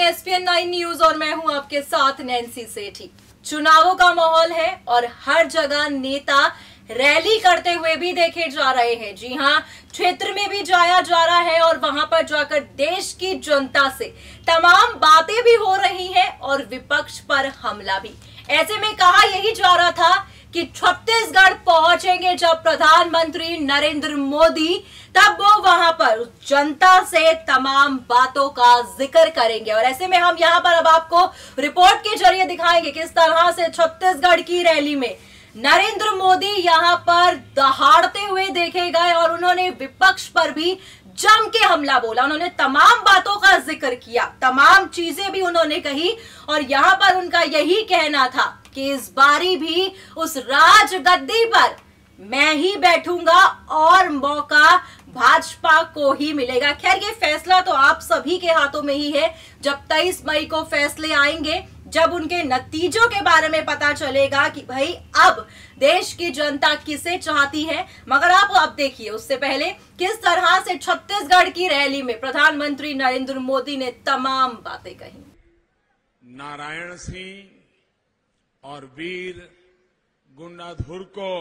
ESPN 9 news और मैं हूं आपके साथ नैन्सी सेठी। चुनावों का माहौल है और हर जगह नेता रैली करते हुए भी देखे जा रहे हैं। जी हां, क्षेत्र में भी जाया जा रहा है और वहां पर जाकर देश की जनता से तमाम बातें भी हो रही हैं और विपक्ष पर हमला भी। ऐसे में कहा यही जा रहा था कि छत्तीसगढ़ पहुंचेंगे जब प्रधानमंत्री नरेंद्र मोदी, तब वो वहां पर जनता से तमाम बातों का जिक्र करेंगे। और ऐसे में हम यहां पर अब आपको रिपोर्ट के जरिए दिखाएंगे किस तरह से छत्तीसगढ़ की रैली में नरेंद्र मोदी यहां पर दहाड़ते हुए देखे गए और उन्होंने विपक्ष पर भी जम के हमला बोला। उन्होंने तमाम बातों का जिक्र किया, तमाम चीजें भी उन्होंने कही और यहां पर उनका यही कहना था कि इस बारी भी उस राजगद्दी पर मैं ही बैठूंगा और मौका भाजपा को ही मिलेगा। खैर, ये फैसला तो आप सभी के हाथों में ही है। जब 23 मई को फैसले आएंगे, जब उनके नतीजों के बारे में पता चलेगा कि भाई अब देश की जनता किसे चाहती है। मगर आप अब देखिए, उससे पहले किस तरह से छत्तीसगढ़ की रैली में प्रधानमंत्री नरेंद्र मोदी ने तमाम बातें कही। नारायण सिंह और वीर गुंडाधुर को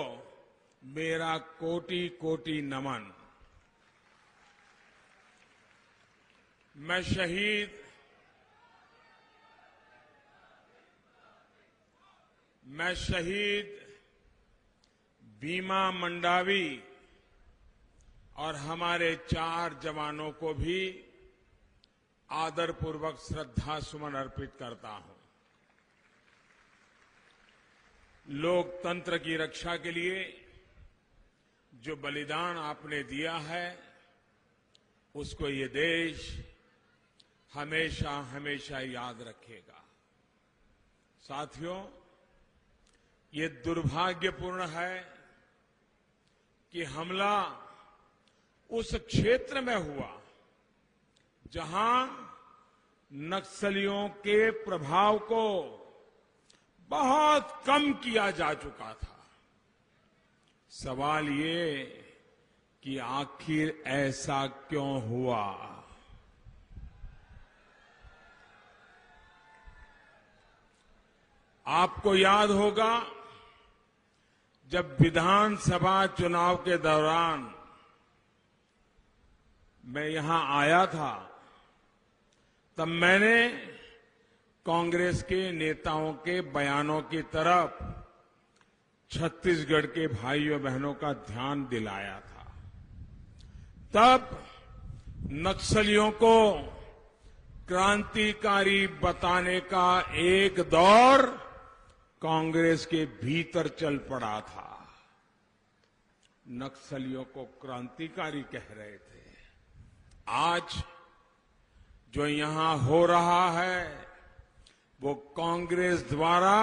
मेरा कोटि कोटि नमन। मैं शहीद भीमा मंडावी और हमारे 4 जवानों को भी आदरपूर्वक श्रद्धा सुमन अर्पित करता हूं। लोकतंत्र की रक्षा के लिए जो बलिदान आपने दिया है, उसको ये देश हमेशा हमेशा याद रखेगा। साथियों, ये दुर्भाग्यपूर्ण है कि हमला उस क्षेत्र में हुआ जहां नक्सलियों के प्रभाव को बहुत कम किया जा चुका था। सवाल ये कि आखिर ऐसा क्यों हुआ? आपको याद होगा, जब विधानसभा चुनाव के दौरान मैं यहां आया था, तब मैंने कांग्रेस के नेताओं के बयानों की तरफ छत्तीसगढ़ के भाइयों बहनों का ध्यान दिलाया था। तब नक्सलियों को क्रांतिकारी बताने का एक दौर कांग्रेस के भीतर चल पड़ा था। नक्सलियों को क्रांतिकारी कह रहे थे। आज जो यहां हो रहा है, वो कांग्रेस द्वारा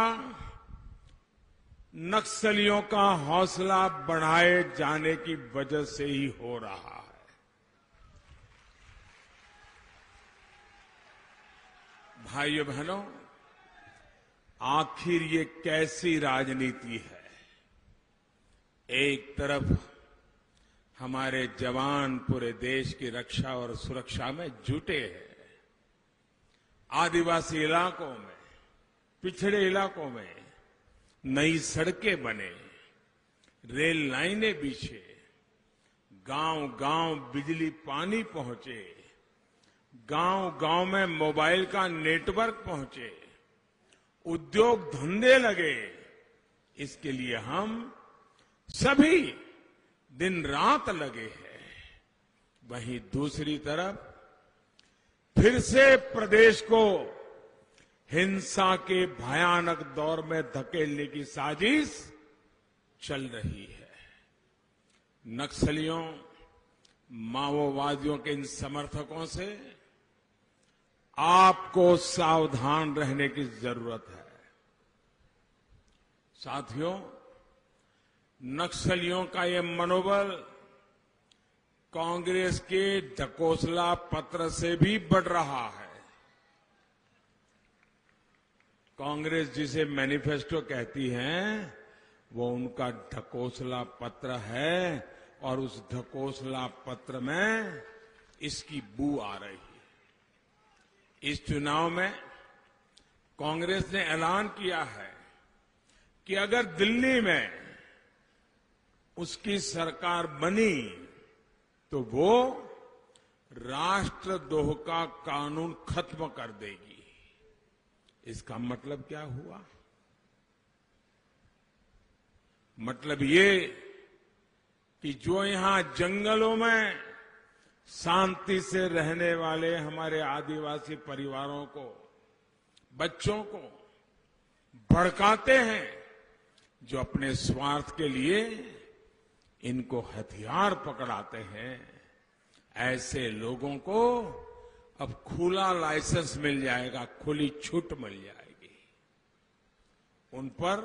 नक्सलियों का हौसला बढ़ाए जाने की वजह से ही हो रहा है। भाइयों बहनों, आखिर ये कैसी राजनीति है? एक तरफ हमारे जवान पूरे देश की रक्षा और सुरक्षा में जुटे हैं। आदिवासी इलाकों में, पिछड़े इलाकों में नई सड़कें बने, रेल लाइनें बिछे, गांव-गांव बिजली पानी पहुंचे, गांव-गांव में मोबाइल का नेटवर्क पहुंचे, उद्योग धंधे लगे। इसके लिए हम सभी दिन रात लगे हैं। वहीं दूसरी तरफ फिर से प्रदेश को हिंसा के भयानक दौर में धकेलने की साजिश चल रही है। नक्सलियों, माओवादियों के इन समर्थकों से आपको सावधान रहने की जरूरत है। साथियों, नक्सलियों का ये मनोबल कांग्रेस के ढकोसला पत्र से भी बढ़ रहा है। कांग्रेस जिसे मैनिफेस्टो कहती है, वो उनका ढकोसला पत्र है और उस ढकोसला पत्र में इसकी बू आ रही है। इस चुनाव में कांग्रेस ने ऐलान किया है कि अगर दिल्ली में उसकी सरकार बनी तो वो राष्ट्रद्रोह का कानून खत्म कर देगी। इसका मतलब क्या हुआ? मतलब ये कि जो यहां जंगलों में शांति से रहने वाले हमारे आदिवासी परिवारों को, बच्चों को भड़काते हैं, जो अपने स्वार्थ के लिए इनको हथियार पकड़ाते हैं, ऐसे लोगों को अब खुला लाइसेंस मिल जाएगा, खुली छूट मिल जाएगी। उन पर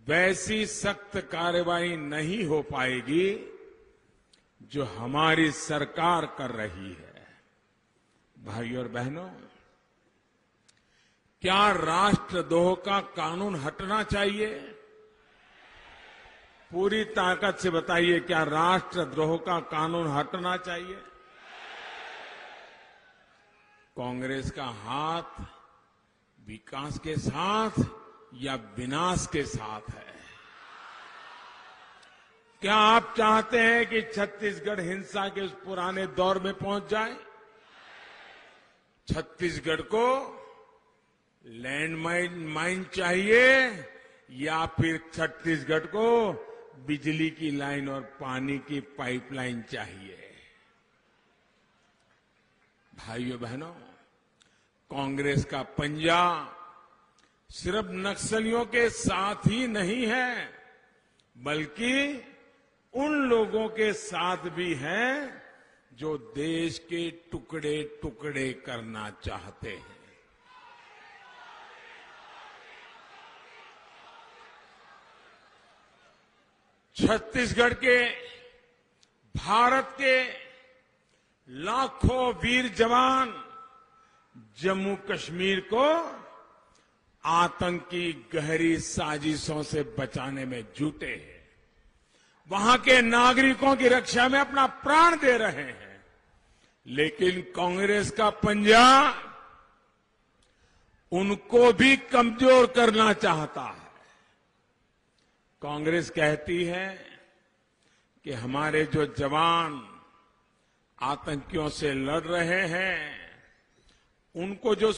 वैसी सख्त कार्रवाई नहीं हो पाएगी जो हमारी सरकार कर रही है। भाइयों और बहनों, क्या राष्ट्रद्रोह का कानून हटना चाहिए? पूरी ताकत से बताइए, क्या राष्ट्रद्रोह का कानून हटना चाहिए? कांग्रेस का हाथ विकास के साथ या विनाश के साथ है? क्या आप चाहते हैं कि छत्तीसगढ़ हिंसा के उस पुराने दौर में पहुंच जाए? छत्तीसगढ़ को लैंडमाइन चाहिए या फिर छत्तीसगढ़ को बिजली की लाइन और पानी की पाइपलाइन चाहिए? भाइयों बहनों, कांग्रेस का पंजा सिर्फ नक्सलियों के साथ ही नहीं है, बल्कि उन लोगों के साथ भी है जो देश के टुकड़े टुकड़े करना चाहते हैं। छत्तीसगढ़ के, भारत के लाखों वीर जवान जम्मू कश्मीर को आतंकी गहरी साजिशों से बचाने में जुटे हैं, वहां के नागरिकों की रक्षा में अपना प्राण दे रहे हैं। लेकिन कांग्रेस का पंजा उनको भी कमजोर करना चाहता है। कांग्रेस कहती है कि हमारे जो जवान आतंकियों से लड़ रहे हैं, उनको जो